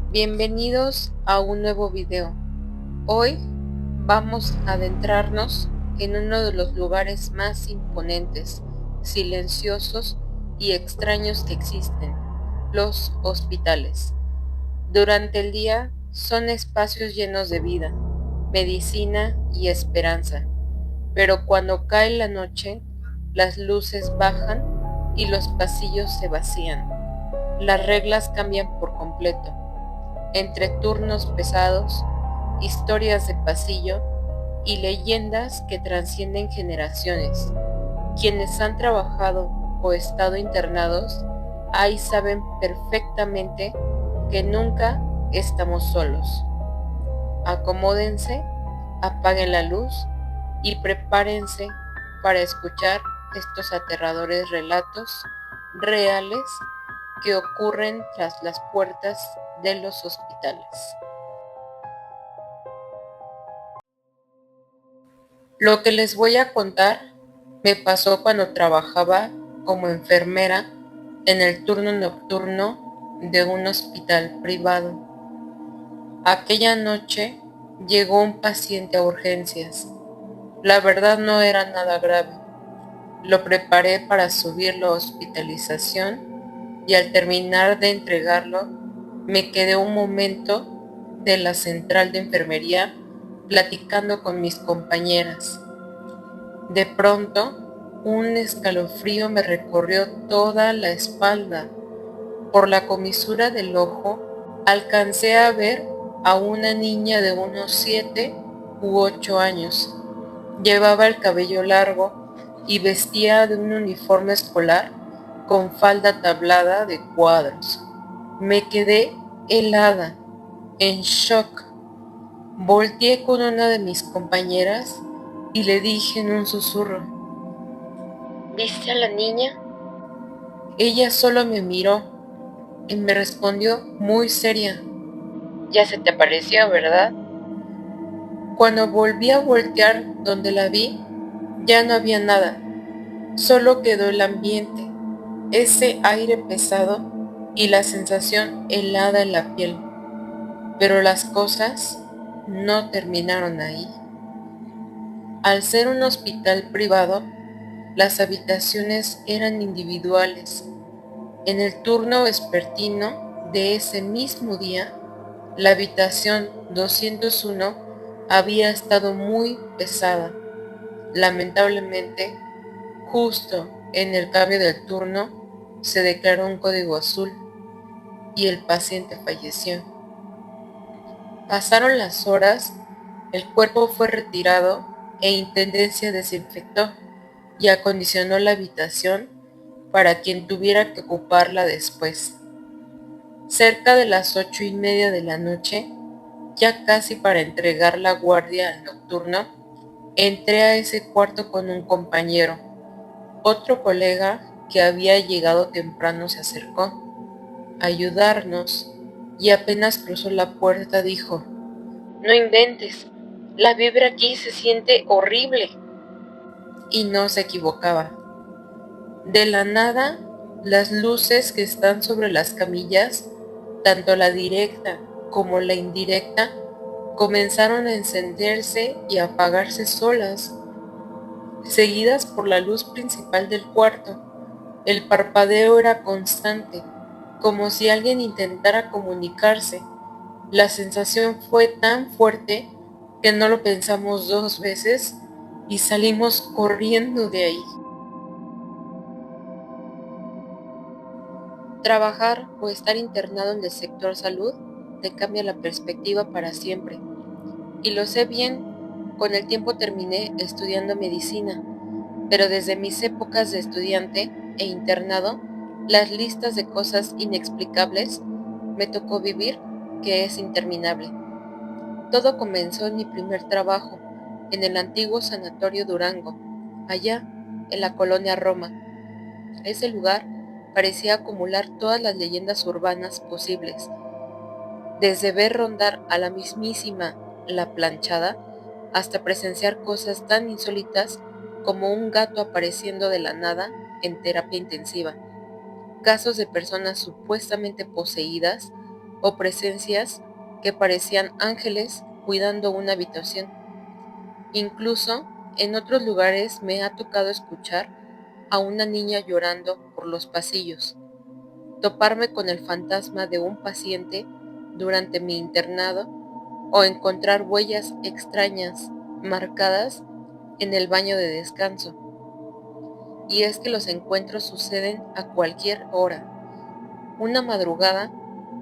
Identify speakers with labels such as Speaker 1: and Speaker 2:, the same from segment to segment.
Speaker 1: Bienvenidos a un nuevo video. Hoy vamos a adentrarnos en uno de los lugares más imponentes, silenciosos y extraños que existen, los hospitales. Durante el día son espacios llenos de vida, medicina y esperanza, pero cuando cae la noche, las luces bajan y los pasillos se vacían. Las reglas cambian por completo. Entre turnos pesados, historias de pasillo y leyendas que trascienden generaciones. Quienes han trabajado o estado internados ahí saben perfectamente que nunca estamos solos. Acomódense, apaguen la luz y prepárense para escuchar estos aterradores relatos reales que ocurren tras las puertas de los hospitales. Lo que les voy a contar me pasó cuando trabajaba como enfermera en el turno nocturno de un hospital privado. Aquella noche llegó un paciente a urgencias. La verdad no era nada grave. Lo preparé para subirlo a hospitalización y al terminar de entregarlo me quedé un momento de la central de enfermería platicando con mis compañeras. De pronto, un escalofrío me recorrió toda la espalda. Por la comisura del ojo, alcancé a ver a una niña de unos 7 u 8 años. Llevaba el cabello largo y vestía de un uniforme escolar con falda tablada de cuadros. Me quedé helada, en shock. Volteé con una de mis compañeras y le dije en un susurro: ¿viste a la niña? Ella solo me miró y me respondió muy seria: ya se te apareció, ¿verdad? Cuando volví a voltear donde la vi, ya no había nada, solo quedó el ambiente, ese aire pesado y la sensación helada en la piel. Pero las cosas no terminaron ahí. Al ser un hospital privado, las habitaciones eran individuales. En el turno vespertino de ese mismo día, la habitación 201 había estado muy pesada. Lamentablemente, justo en el cambio del turno, se declaró un código azul y el paciente falleció. Pasaron las horas, el cuerpo fue retirado e Intendencia desinfectó y acondicionó la habitación para quien tuviera que ocuparla después. Cerca de las 8:30 de la noche, ya casi para entregar la guardia al nocturno, entré a ese cuarto con un compañero. Otro colega que había llegado temprano se acercó a ayudarnos y apenas cruzó la puerta dijo: no inventes, la vibra aquí se siente horrible. Y no se equivocaba. De la nada, las luces que están sobre las camillas, tanto la directa como la indirecta, comenzaron a encenderse y a apagarse solas, seguidas por la luz principal del cuarto. El parpadeo era constante, como si alguien intentara comunicarse. La sensación fue tan fuerte que no lo pensamos 2 veces y salimos corriendo de ahí. Trabajar o estar internado en el sector salud te cambia la perspectiva para siempre. Y lo sé bien, con el tiempo terminé estudiando medicina, pero desde mis épocas de estudiante e internado, las listas de cosas inexplicables me tocó vivir que es interminable. Todo comenzó en mi primer trabajo, en el antiguo Sanatorio Durango, allá en la colonia Roma. Ese lugar parecía acumular todas las leyendas urbanas posibles, desde ver rondar a la mismísima La Planchada hasta presenciar cosas tan insólitas como un gato apareciendo de la nada en terapia intensiva, casos de personas supuestamente poseídas o presencias que parecían ángeles cuidando una habitación. Incluso en otros lugares me ha tocado escuchar a una niña llorando por los pasillos, toparme con el fantasma de un paciente durante mi internado o encontrar huellas extrañas marcadas en el baño de descanso. Y es que los encuentros suceden a cualquier hora. Una madrugada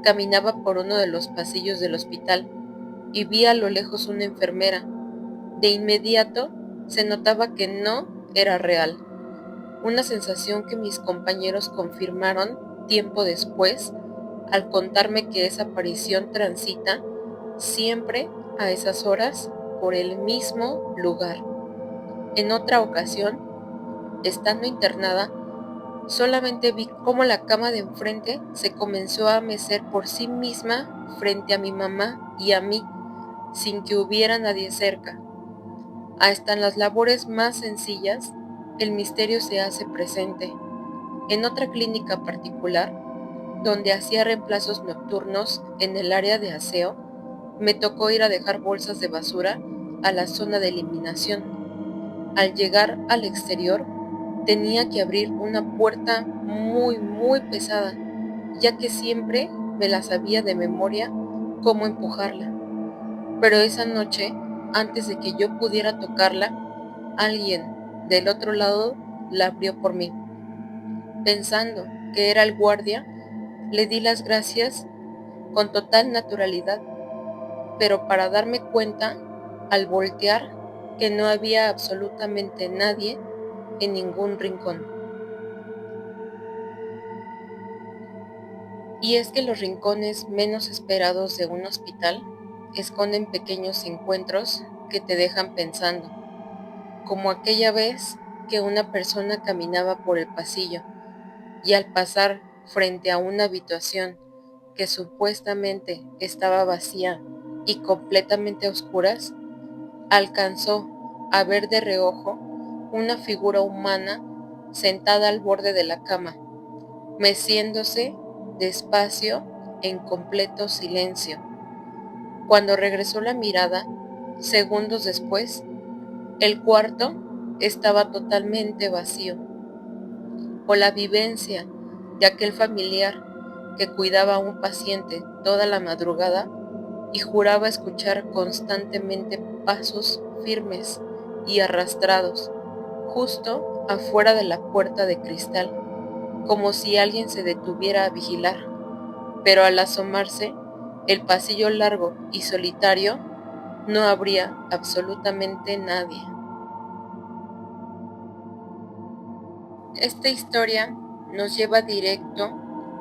Speaker 1: caminaba por uno de los pasillos del hospital y vi a lo lejos una enfermera. De inmediato se notaba que no era real, una sensación que mis compañeros confirmaron tiempo después al contarme que esa aparición transita siempre a esas horas por el mismo lugar. En otra ocasión, estando internada, solamente vi cómo la cama de enfrente se comenzó a mecer por sí misma frente a mi mamá y a mí, sin que hubiera nadie cerca. Hasta en las labores más sencillas, el misterio se hace presente. En otra clínica particular, donde hacía reemplazos nocturnos en el área de aseo, me tocó ir a dejar bolsas de basura a la zona de eliminación. Al llegar al exterior, tenía que abrir una puerta muy pesada, ya que siempre me la sabía de memoria cómo empujarla. Pero esa noche, antes de que yo pudiera tocarla, alguien del otro lado la abrió por mí. Pensando que era el guardia, le di las gracias con total naturalidad, pero para darme cuenta, al voltear, que no había absolutamente nadie en ningún rincón. Y es que los rincones menos esperados de un hospital esconden pequeños encuentros que te dejan pensando, como aquella vez que una persona caminaba por el pasillo y al pasar frente a una habitación que supuestamente estaba vacía y completamente a oscuras, alcanzó a ver de reojo una figura humana sentada al borde de la cama, meciéndose despacio en completo silencio. Cuando regresó la mirada, segundos después, el cuarto estaba totalmente vacío, o la vivencia de aquel familiar que cuidaba a un paciente toda la madrugada y juraba escuchar constantemente pasos firmes y arrastrados justo afuera de la puerta de cristal, como si alguien se detuviera a vigilar, pero al asomarse, el pasillo largo y solitario, no habría absolutamente nadie. Esta historia nos lleva directo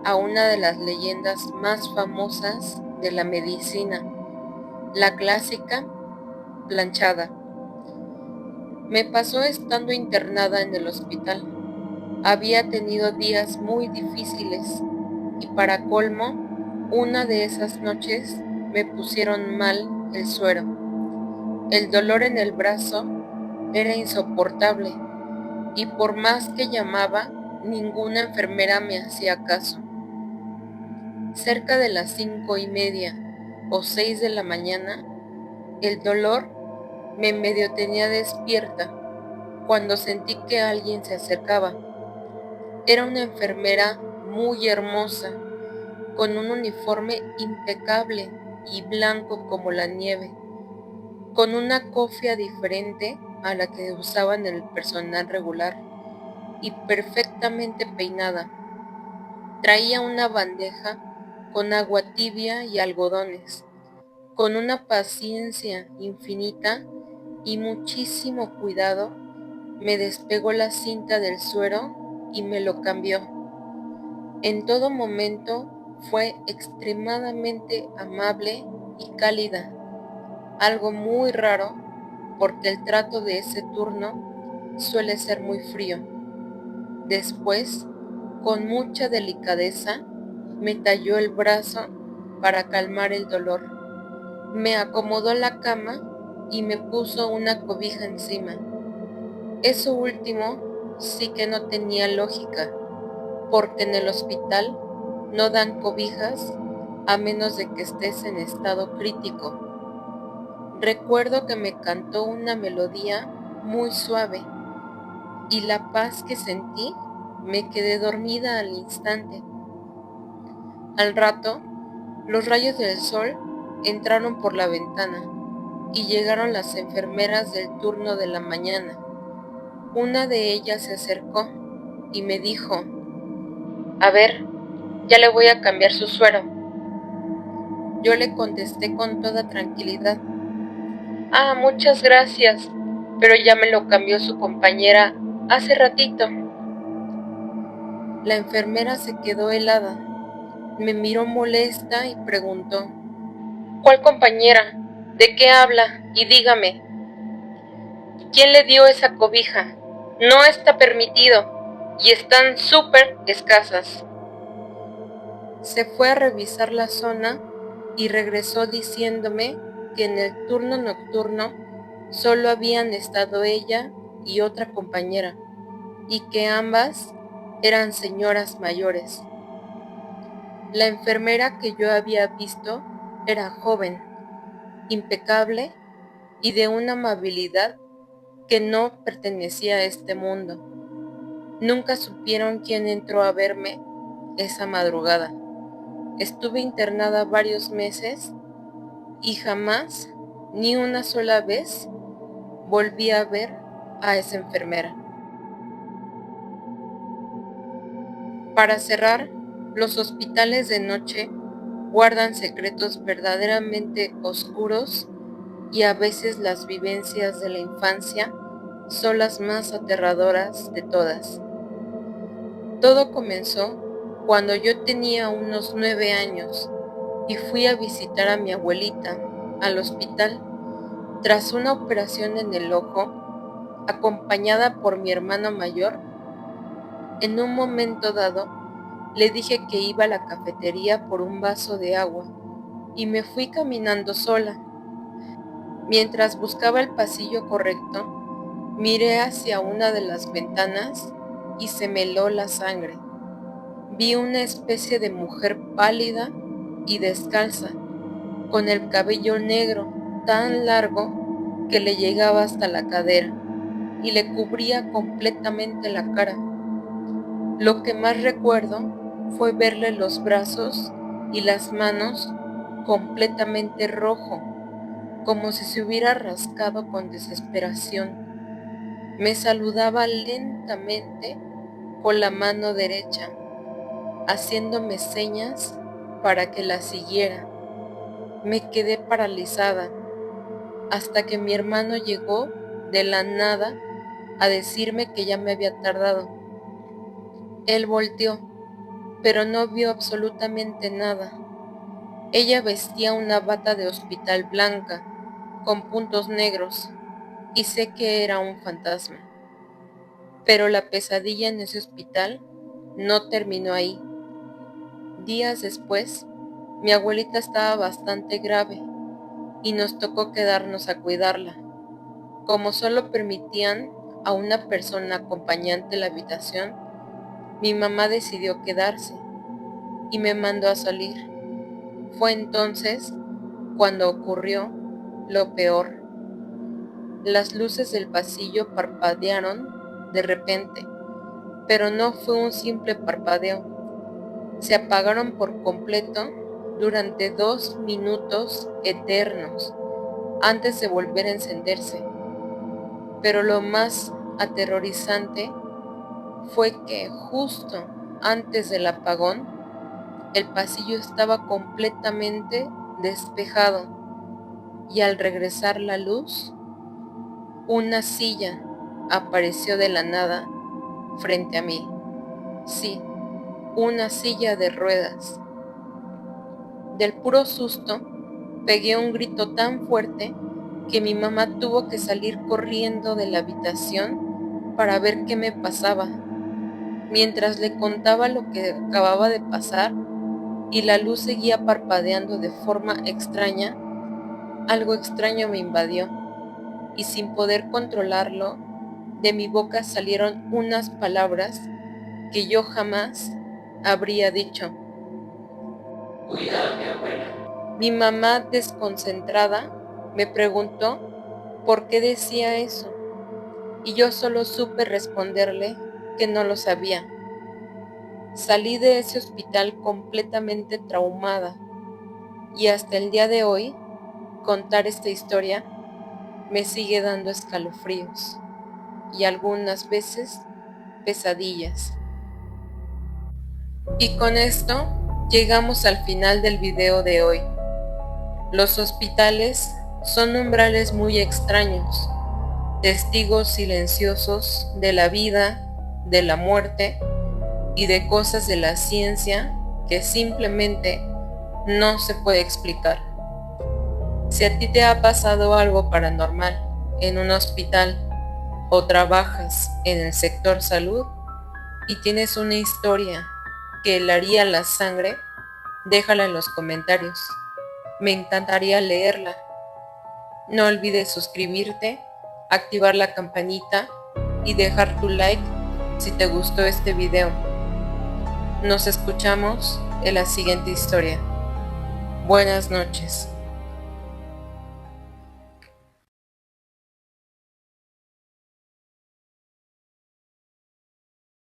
Speaker 1: a una de las leyendas más famosas de la medicina, la clásica planchada. Me pasó estando internada en el hospital. Había tenido días muy difíciles y para colmo, una de esas noches me pusieron mal el suero. El dolor en el brazo era insoportable y por más que llamaba, ninguna enfermera me hacía caso. Cerca de las 5:30 o 6 de la mañana, el dolor me medio tenía despierta cuando sentí que alguien se acercaba. Era una enfermera muy hermosa, con un uniforme impecable y blanco como la nieve, con una cofia diferente a la que usaban el personal regular y perfectamente peinada. Traía una bandeja con agua tibia y algodones, con una paciencia infinita y muchísimo cuidado, me despegó la cinta del suero y me lo cambió. En todo momento fue extremadamente amable y cálida, algo muy raro porque el trato de ese turno suele ser muy frío. Después, con mucha delicadeza, me talló el brazo para calmar el dolor. Me acomodó la cama y me puso una cobija encima. Eso último sí que no tenía lógica, porque en el hospital no dan cobijas a menos de que estés en estado crítico. Recuerdo que me cantó una melodía muy suave y la paz que sentí, me quedé dormida al instante. Al rato, los rayos del sol entraron por la ventana y llegaron las enfermeras del turno de la mañana. Una de ellas se acercó y me dijo: a ver, ya le voy a cambiar su suero. Yo le contesté con toda tranquilidad: ah, muchas gracias, pero ya me lo cambió su compañera hace ratito. La enfermera se quedó helada, me miró molesta y preguntó: ¿cuál compañera? ¿De qué habla? Y dígame, ¿quién le dio esa cobija? No está permitido y están súper escasas. Se fue a revisar la zona y regresó diciéndome que en el turno nocturno solo habían estado ella y otra compañera, y que ambas eran señoras mayores. La enfermera que yo había visto era joven, impecable y de una amabilidad que no pertenecía a este mundo. Nunca supieron quién entró a verme esa madrugada. Estuve internada varios meses y jamás, ni una sola vez, volví a ver a esa enfermera. Para cerrar, los hospitales de noche guardan secretos verdaderamente oscuros y a veces las vivencias de la infancia son las más aterradoras de todas. Todo comenzó cuando yo tenía unos 9 años y fui a visitar a mi abuelita al hospital tras una operación en el ojo, acompañada por mi hermano mayor. En un momento dado, le dije que iba a la cafetería por un vaso de agua y me fui caminando sola. Mientras buscaba el pasillo correcto, miré hacia una de las ventanas y se me heló la sangre. Vi una especie de mujer pálida y descalza, con el cabello negro tan largo que le llegaba hasta la cadera y le cubría completamente la cara. Lo que más recuerdo fue verle los brazos y las manos completamente rojo, como si se hubiera rascado con desesperación. Me saludaba lentamente con la mano derecha, haciéndome señas para que la siguiera. Me quedé paralizada hasta que mi hermano llegó de la nada a decirme que ya me había tardado. Él volteó, pero no vio absolutamente nada. Ella vestía una bata de hospital blanca, con puntos negros, y sé que era un fantasma. Pero la pesadilla en ese hospital no terminó ahí. Días después, mi abuelita estaba bastante grave y nos tocó quedarnos a cuidarla. Como solo permitían a una persona acompañante en la habitación, mi mamá decidió quedarse y me mandó a salir. Fue entonces cuando ocurrió lo peor. Las luces del pasillo parpadearon de repente, pero no fue un simple parpadeo. Se apagaron por completo durante 2 minutos eternos antes de volver a encenderse. Pero lo más aterrorizante fue que justo antes del apagón, el pasillo estaba completamente despejado y al regresar la luz, una silla apareció de la nada frente a mí. Sí, una silla de ruedas. Del puro susto, pegué un grito tan fuerte que mi mamá tuvo que salir corriendo de la habitación para ver qué me pasaba. Mientras le contaba lo que acababa de pasar y la luz seguía parpadeando de forma extraña, algo extraño me invadió y sin poder controlarlo, de mi boca salieron unas palabras que yo jamás habría dicho. Mi mamá, desconcentrada, me preguntó por qué decía eso, y yo solo supe responderle que no lo sabía. Salí de ese hospital completamente traumada, y hasta el día de hoy, contar esta historia me sigue dando escalofríos y algunas veces pesadillas. Y con esto llegamos al final del video de hoy. Los hospitales son umbrales muy extraños, testigos silenciosos de la vida, de la muerte y de cosas de la ciencia que simplemente no se puede explicar. Si a ti te ha pasado algo paranormal en un hospital o trabajas en el sector salud y tienes una historia que helaría la sangre, déjala en los comentarios. Me encantaría leerla. No olvides suscribirte, activar la campanita y dejar tu like si te gustó este video. Nos escuchamos en la siguiente historia. Buenas noches.